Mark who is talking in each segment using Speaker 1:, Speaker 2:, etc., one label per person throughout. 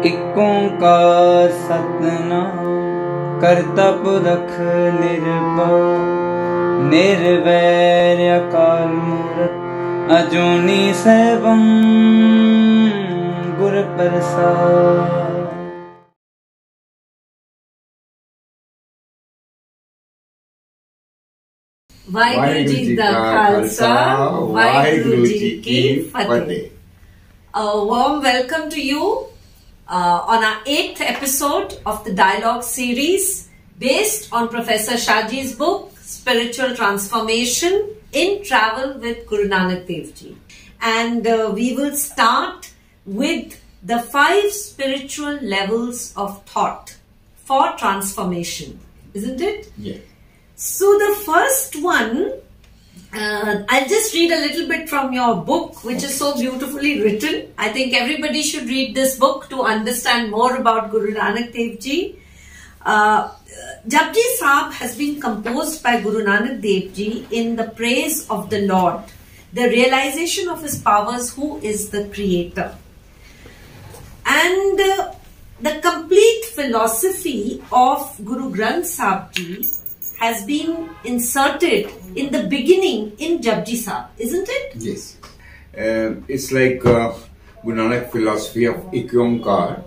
Speaker 1: एक ओंकार सतनाम करता पुरख निर्भय निर्वैर अकाल मूरत अजूनी सैभम गुर प्रसाद।
Speaker 2: वाहिगुरु जी का खालसा, वाहिगुरु जी की फतेह। A warm welcome to you on our 8th episode of the dialogue series based on Professor Shahji's book Spiritual Transformation in Travel with Guru Nanak Dev Ji. And we will start with the 5 spiritual levels of thought for transformation, isn't it?
Speaker 3: Yes.
Speaker 2: So the first one, I'll just read a little bit from your book, which is so beautifully written. I think everybody should read this book to understand more about Guru Nanak Dev Ji. Japji Sahib has been composed by Guru Nanak Dev Ji in the praise of the Lord, the realization of his powers, who is the creator. And the complete philosophy of Guru Granth Sahib Ji has been inserted in the beginning in Japji Sahib, isn't it?
Speaker 3: Yes. It's like Guru Nanak philosophy of ekamsikh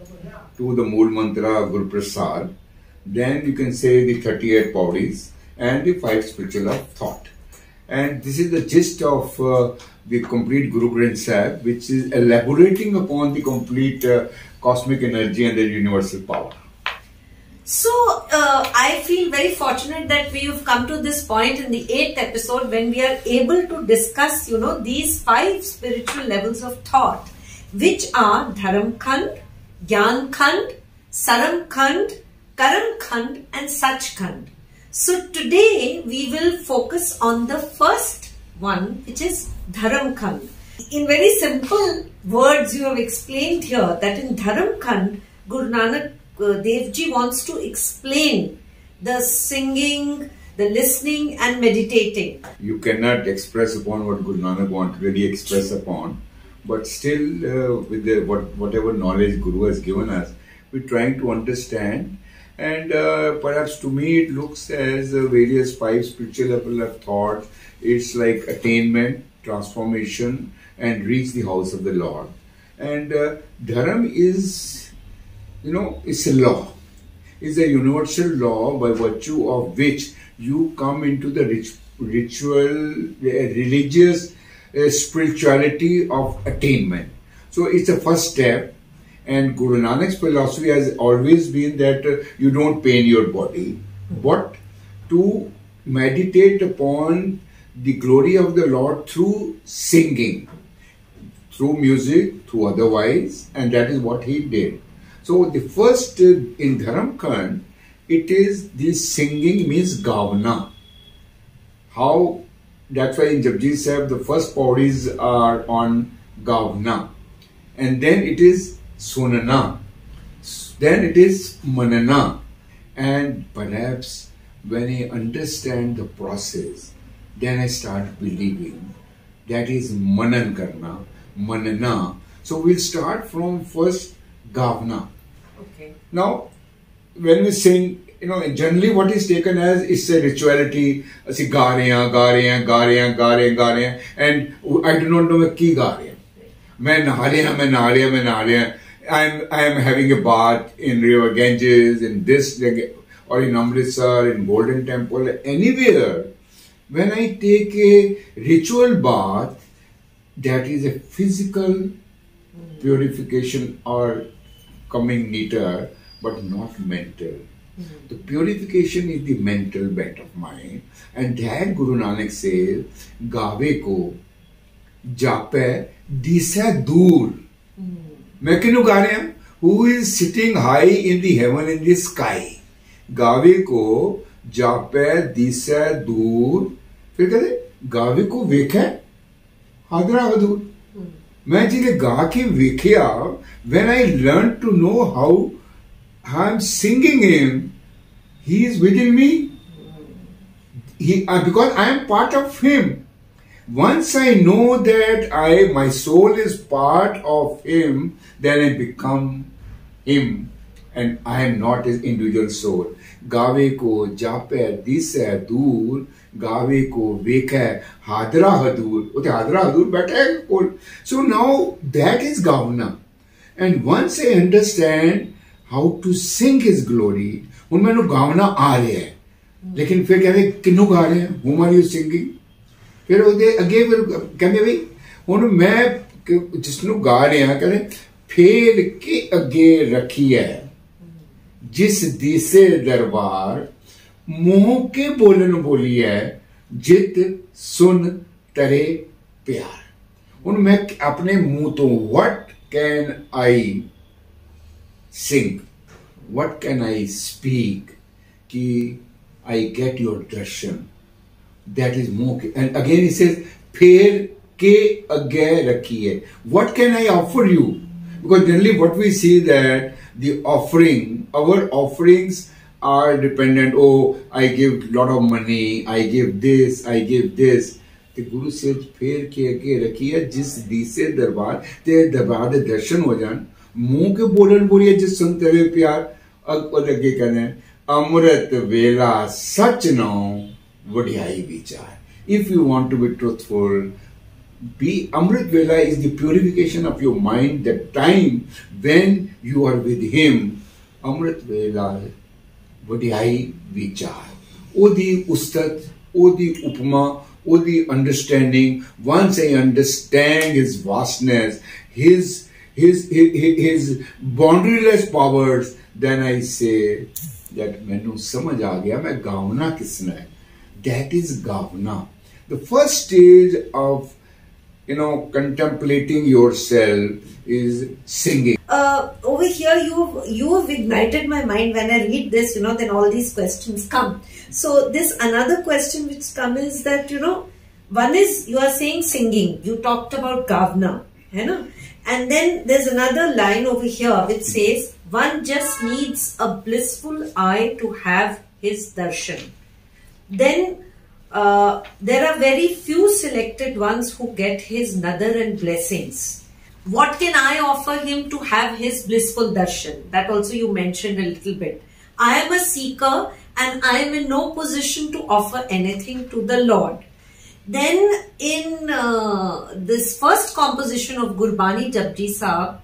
Speaker 3: to the Mool Mantra Guru Prasad. Then you can say the 38 Paudis and the 5 spiritual of thought. And this is the gist of the complete Guru Granth Sahib, which is elaborating upon the complete cosmic energy and the universal power.
Speaker 2: So, I feel very fortunate that we have come to this point in the 8th episode when we are able to discuss, these 5 spiritual levels of thought, which are Dharam Khand, Gyan Khand, Saram Khand, Karam Khand and Sach Khand. So, today we will focus on the first one, which is Dharam Khand. In very simple words, you have explained here that in Dharam Khand, Guru Nanak Dev Ji wants to explain the singing, the listening and meditating.
Speaker 3: You cannot express upon what Guru Nanak wants to really express upon, but still with the, whatever knowledge Guru has given us, we're trying to understand, and perhaps to me it looks as various 5 spiritual levels of thought. It's like attainment, transformation and reach the house of the Lord. And Dharam is, it's a law. It's a universal law by virtue of which you come into the religious spirituality of attainment. So it's a first step, and Guru Nanak's philosophy has always been that you don't pain your body, but to meditate upon the glory of the Lord through singing, through music, through otherwise, and that is what he did. So the first in Dharam Khand, it is this singing means gavna. How? That's why in Japji Sahib the first paudis are on gavna, and then it is sunana, then it is manana, and perhaps when I understand the process, then I start believing. That is manan karna, manana. So we'll start from first Gavna.
Speaker 2: Okay.
Speaker 3: Now, when we sing, generally what is taken as is a rituality. Asi ga rahe hain, and I do not know what ki ga rahe hain. Main naha raha. I am having a bath in River Ganges, in this, or in Amritsar, in Golden Temple, anywhere. When I take a ritual bath, that is a physical purification or coming neater, but not mental. The purification is the mental bent of mind, and that Guru Nanak says, "Gave ko jape disa dur." मैं किन्हू गा रहे हैं? Who is sitting high in the heaven, in the sky? गावे को जापे दिशा दूर. फिर कहते गावे को वेखे हादरा हदूर. मैं जिन्हें गा के वेखिया, when I learned to know how I'm singing him, he is within me. Because I am part of him. Once I know that my soul is part of him, then I become him and I am not his individual soul. गावे को जापे दिसे दूर, गावे को वेखे हादरा हदूर. उते हादरा हदूर बैठा है कोल. So now that is Gavana. And once I understand how to sing his glory, ਹੁਣ ਮੈਨੂੰ ਗਾਉਣਾ ਆ ਰਿਹਾ ਹੈ. लेकिन फिर कहते किन्नू गा रहे हैं, whom are you singing? फिर ਉਹਦੇ ਅੱਗੇ ਫਿਰ ਕਹਿੰਦੇ ਵੀ ਹੁਣ ਮੈਂ ਜਿਸਨੂੰ ਗਾ ਰਿਹਾ ਕਹਿੰਦੇ ਫੇਰ ਕੇ ਅੱਗੇ ਰੱਖੀ ਹੈ जिस दिसे दरबार मुंह के बोलन बोली है जित सुन तरे प्यार. हुण मैं अपने मुंह तो what can I sing, what can I speak कि I get your darshan. That is मुंह के. And again he says फेर के अगे रखी है. What can I offer you? Because generally what we see that the offering, our offerings are dependent. Oh, I give lot of money, I give this, I give this. The Guru says, फेर के अगे रखी है जिस दिसे दरबार ते दरबार दे दर्शन हो जान मुंह के बोलन बोलिए जिस सुनते हुए प्यार. और अगे कहते हैं अमृत वेला सच नौ वडियाई विचार. If you want to be truthful, be Amrit Vela is the purification of your mind, the time when you are with him. Amrit Vela Vadiyai Vichar. Odi Ustat, Odi Upma, Odi understanding. Once I understand his vastness, his boundaryless powers, then I say that mainu samajh aa gaya main gauna kisna hai. That is Gavana. The first stage of contemplating yourself is singing.
Speaker 2: Over here, you have ignited my mind. When I read this, then all these questions come. So this another question which comes is that one is you are saying singing. You talked about Gavana, and then there's another line over here which says one just needs a blissful eye to have his darshan. Then there are very few selected ones who get his nadar and blessings. What can I offer him to have his blissful darshan? That also you mentioned a little bit. I am a seeker and I am in no position to offer anything to the Lord. Then in this first composition of Gurbani Japji Sahib,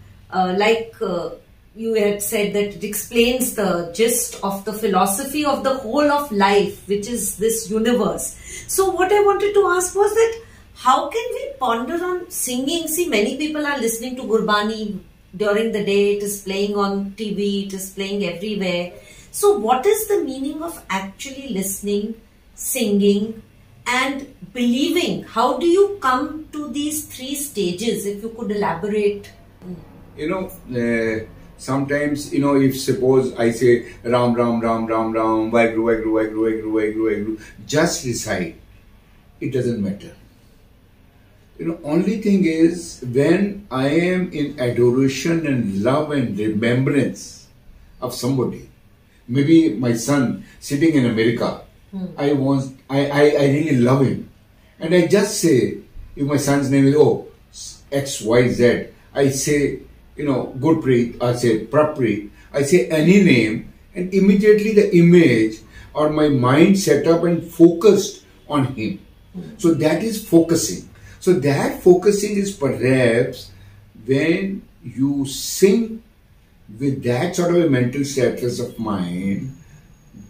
Speaker 2: you had said that it explains the gist of the philosophy of the whole of life, which is this universe. So what I wanted to ask was that how can we ponder on singing? See, many people are listening to Gurbani during the day. It is playing on TV. It is playing everywhere. So what is the meaning of actually listening, singing and believing? How do you come to these three stages? If you could elaborate.
Speaker 3: Sometimes, if suppose I say Ram, Ram, Ram, Ram, Ram, Vaheguru, Vaheguru, Vaheguru, Vaheguru, Vaheguru, Vaheguru, just recite. It doesn't matter. Only thing is when I am in adoration and love and remembrance of somebody, maybe my son sitting in America, I really love him. And I just say, if my son's name is X, Y, Z, I say, Gurpreet, I say Prapreet, I say any name, and immediately the image or my mind set up and focused on him. So that is focusing. So that focusing is perhaps when you sing with that sort of a mental status of mind,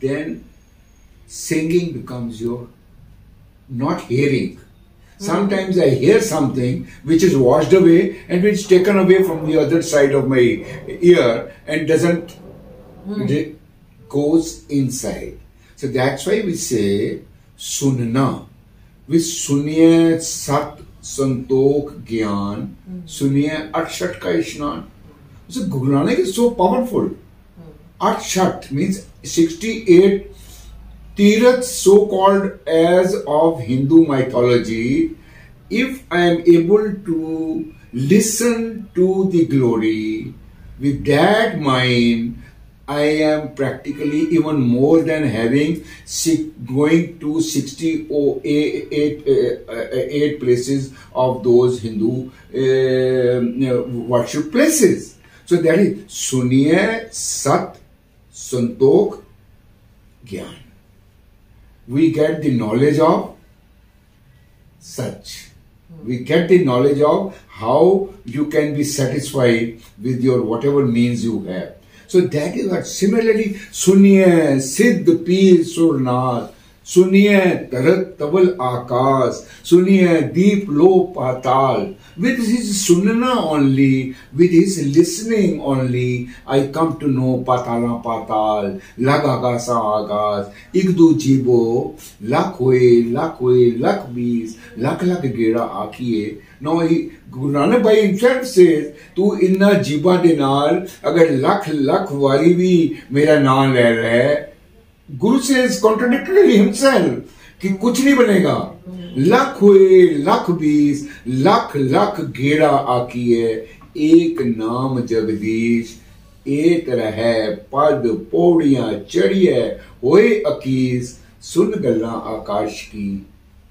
Speaker 3: then singing becomes your not hearing. Sometimes I hear something which is washed away and which is taken away from the other side of my ear and doesn't goes inside. So that's why we say sunna. We suniye sat santokh gyan, suniye akshat ka ishnan. So Guru Nanak is so powerful. Akshat means 68 Tirath, so-called as of Hindu mythology. If I am able to listen to the glory with that mind, I am practically even more than having going to 68 places of those Hindu worship places. So that is Suniye Sat Santok Gyan. We get the knowledge of such. We get the knowledge of how you can be satisfied with your whatever means you have. So that is what. Similarly, Suniye Siddh Pir Surnath, Suniye Tarat Tabal Akas, Suniye Deep Lo Patal. With his sunna only, with his listening only, I come to know Patala Patal, Lag Agasa Agas, Igdu Jibo, Lakwe, Lak Bees, Lak Gera Akiye. Now, Guru Nanak Bhai himself says, Tu inna jiba de naal, agar lakh wari bhi mera naam le raha hai. Guru says contradictorily himself, कि कुछ नहीं बनेगा. लख हुए लख बीस लख घेरा आकिए एक नाम जगदीश एक रहे पद पौड़ियां चढ़िए होए अकीस सुन गल्ला आकाश की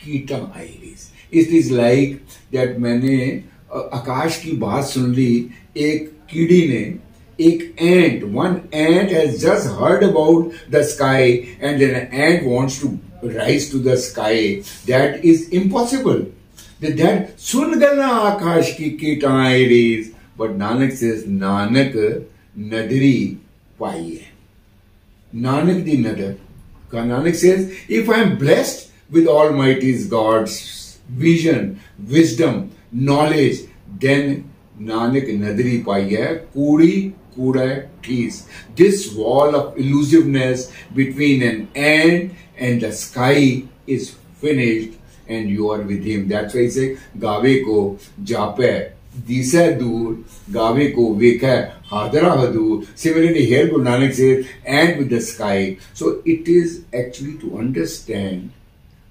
Speaker 3: कीटा आईरिस. इट इज लाइक दैट मैंने आकाश की बात सुन ली. एक कीड़ी ने, एक ant, one ant has just heard about the sky and then an ant wants to rise to the sky. That is impossible. That sun gala akash ki kitain raise. But Nanak says, Nanak nadri pai hai. Nanak di nadar. Nanak says, if I am blessed with Almighty God's vision, wisdom, knowledge, then Nanak nadri pai hai. Kudi Kuda Tees. This wall of elusiveness between an ant and the sky is finished and you are with him. That's why he says, Gave ko jape, disa dur, Gave ko vekha, hadra hadu. Similarly, here Guru Nanak says, ant with the sky. So it is actually to understand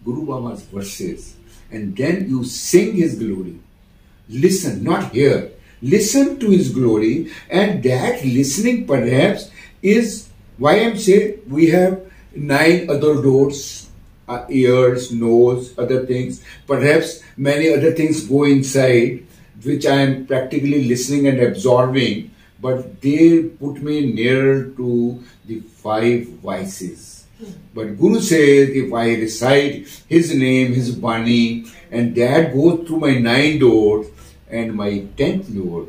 Speaker 3: Guru Baba's verses and then you sing his glory. Listen, not hear. Listen to his glory, and that listening perhaps is why I'm saying we have 9 other doors, ears, nose, other things. Perhaps many other things go inside, which I am practically listening and absorbing, but they put me nearer to the 5 vices. But Guru says if I recite his name, his Bani, and that goes through my 9 doors, and my 10th door,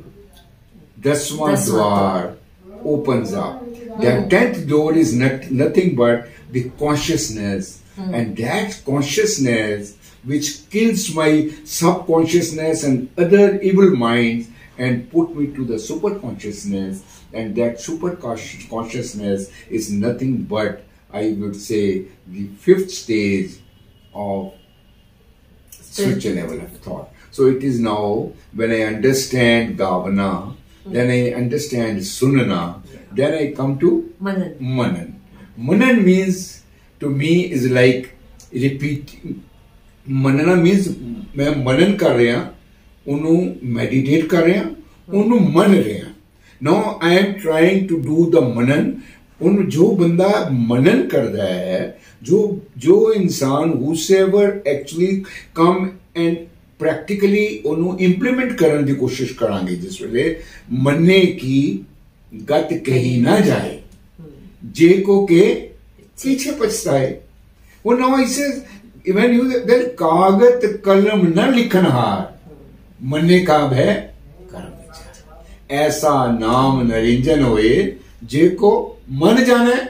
Speaker 3: Dasma Dwar, opens up. That 10th door is nothing but the consciousness. And that consciousness which kills my subconsciousness and other evil minds and put me to the super consciousness. And that super consciousness is nothing but, I would say, the 5th stage of spiritual level of thought. So it is now, when I understand Gavana, then I understand Sunana, then I come to Manan. Manan means, to me, is like repeating. Manana means, मैं मनन कर रहा, उन्हों meditate कर रहा, उन्हों मन रहा. Now I am trying to do the Manan. उन जो बंदा मनन कर रहा है, जो इंसान whosoever actually come and practically उन्हों implement करने की कोशिश करांगे, जिस वेले मन्ने की गत कही ना जाए, जे को के पीछे पछताए. वो now he says, when you then कागत कलम न लिखन हार, मन्ने का भय कर्म विचार. ऐसा नाम नरिंजन होए, जे को मन जाने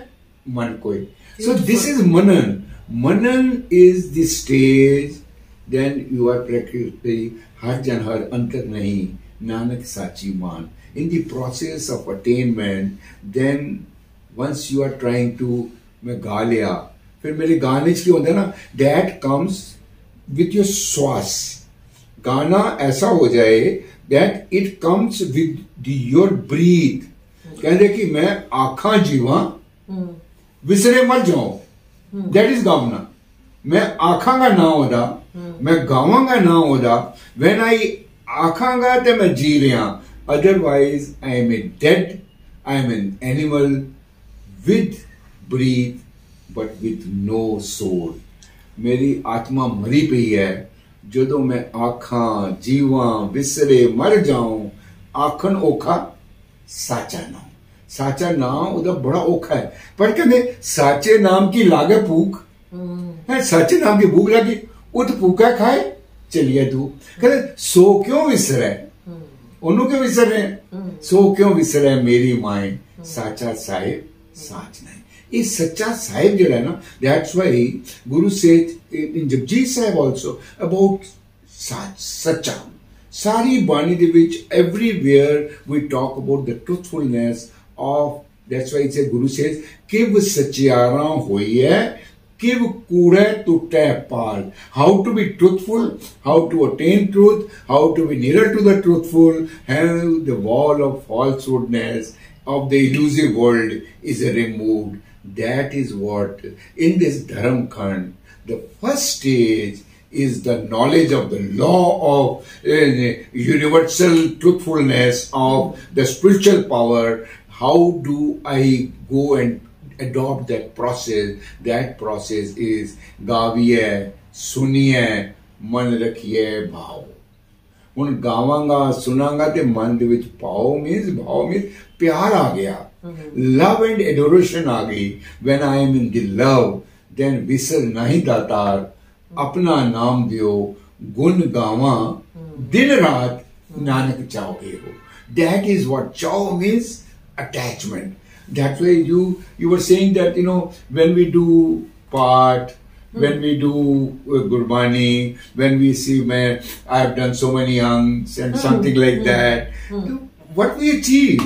Speaker 3: मन कोई. So this is Manan. Manan is the stage. Then you are practically har jan har antar nahi, Nanak sachi maan. In the process of attainment, then once you are trying to, मैं गा लिया, फिर मेरे गाने की होता है ना, that comes with your श्वास. गाना ऐसा हो जाए that it comes with your breathe. कहते कि मैं आँखां जीवा, विसरे मर जाऊं. That is गावना. मैं आँखांगा ना होदा, मैं गावांगा ना होदा. When I आँखांगा तो मैं जी रहा. Otherwise, I am a dead, I am an animal with breath, but with no soul. मेरी आत्मा मरी पई है. जदों मैं आँखां जीवा, विसरे मर जाऊं, आखन ओखा साचा नाम। साचा नाम उदा बड़ा औखा है, पर कहते साचे नाम की लागे भूख है, साचे नाम की भूख लगी उत भूखा खाए चलिए तू। कहते सो क्यों विसरे, ओनू क्यों विसरे, सो क्यों विसरे मेरी माए, साचा साहिब साच नहीं। ये सच्चा साहिब जो है ना, that's why Guru said in Japji Sahib also about साच, सच्चा। सारी बाणी दे विच everywhere we talk about the truthfulness of, that's why it's Guru says किव सचियारा होई है किव कूड़े टुटे पाल। How to be truthful, how to attain truth, how to be near to the truthful, have the wall of falsehoodness of the elusive world is removed. That is what in this Dharam Khand, the first stage is the knowledge of the law of universal truthfulness of the spiritual power. How do I go and adopt that process? That process is gaviye, suniye, man rakhiye bhav. ਹੁਣ ਗਾਵਾਂਗਾ ਸੁਣਾਂਗਾ ਤੇ ਮਨ ਦੇ ਵਿੱਚ ਭਾਵ means ਪਿਆਰ ਆ ਗਿਆ, love and ਐਡੋਰੇਸ਼ਨ ਆ ਗਈ। when I am in the love, then ਵਿਸਰ ਨਹੀਂ ਦਾਤਾਰ, ਆਪਣਾ ਨਾਮ ਦਿਓ ਗੁਣ ਗਾਵਾਂ ਦਿਨ ਰਾਤ ਨਾਨਕ ਚਾਹੋਗੇ ਹੋ। that is what ਚਾਹ means, attachment. That's why you were saying that, you know, when we do part, when we do Gurbani, when we see, man, I have done so many angs and something like that. What we achieve,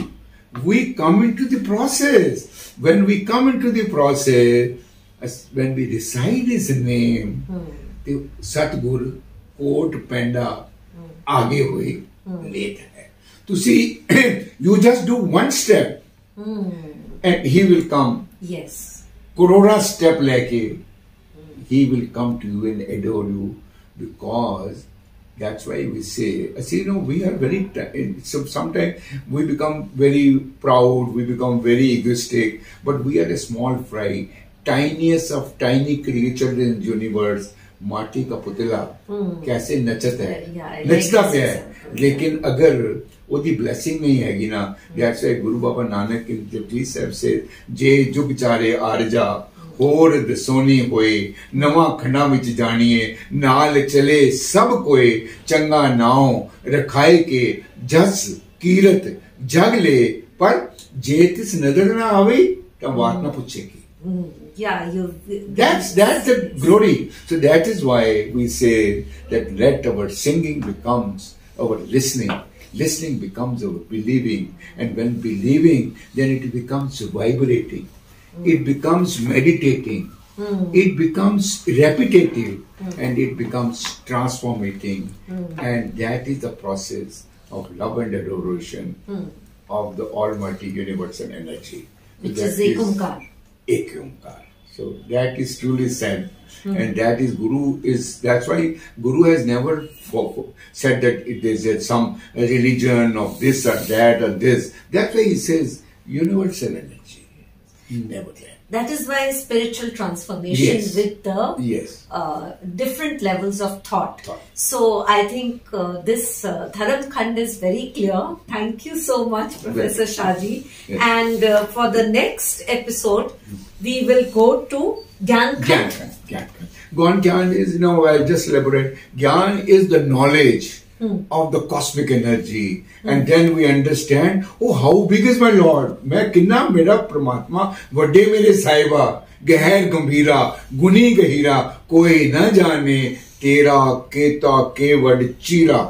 Speaker 3: we come into the process. When we come into the process, when we recite his name, the Satgur, Kot Penda, Aage Hui, Let Hai. To see, you just do one step, and he will come.
Speaker 2: Yes.
Speaker 3: Crora step leke. He will come to you and adore you, because that's why we say, you know, we are very, so sometimes we become very proud, we become very egoistic, but we are a small fry, tiniest of tiny creatures in the universe. माटी का पुतला कैसे नचता है, नचता पे है, लेकिन अगर ओदी ब्लेसिंग नहीं हैगी ना, that's why Guru Baba Nanak in Japji Sahib से जे जुग चारे आरजा होर दसोनी होए, नवा खंडा विच जानिए, नाल चले सब कोई, चंगा नाव रखाए के जस कीरत जग ले, पर जे तिस नजर ना आवे तो बात ना पूछेगी। That's the glory. So that is why we say that let our singing becomes our listening. Listening becomes our believing, and when believing, then it becomes vibrating. It becomes meditating, it becomes repetitive, and it becomes transformating. And that is the process of love and adoration of the Almighty Universal Energy.
Speaker 2: Which is Ekamsikh.
Speaker 3: Ekamsikh. So that is truly said. And that is that's why Guru has never said that it is some religion of this or that or this. That's why he says universal energy. Never that.
Speaker 2: That is why spiritual transformation with the different levels of thought. So I think this Dharam Khand is very clear. Thank you so much, Professor Shahji. Yes. And for the next episode, we will go to Gyan Khand.
Speaker 3: Gyan is, you know, I'll just elaborate. Gyan is the knowledge of the cosmic energy, and then we understand, oh, how big is my Lord, मैं किन्ना मेरा परमात्मा वड्डे मेरे साहिबा, गहर गंभीरा गुनी गहीरा, कोई न जाने तेरा केता के वड चीरा,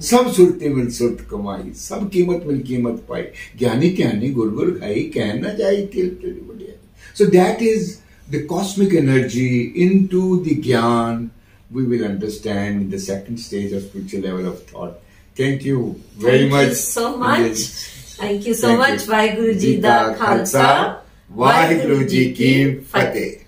Speaker 3: सब सुरते मिल सुरत कमाई, सब कीमत मिल कीमत पाई, ज्ञानी ज्ञानी गुरगुर खाई, कह न जाई तिल तिल बढ़िया। So that is the cosmic energy. Into the Gyan we will understand in the second stage of spiritual level of thought. Thank you very much.
Speaker 2: Thank you so much. Thank you so much. Vaheguru Ji da Khalsa, Vaheguru Ji ki Fateh.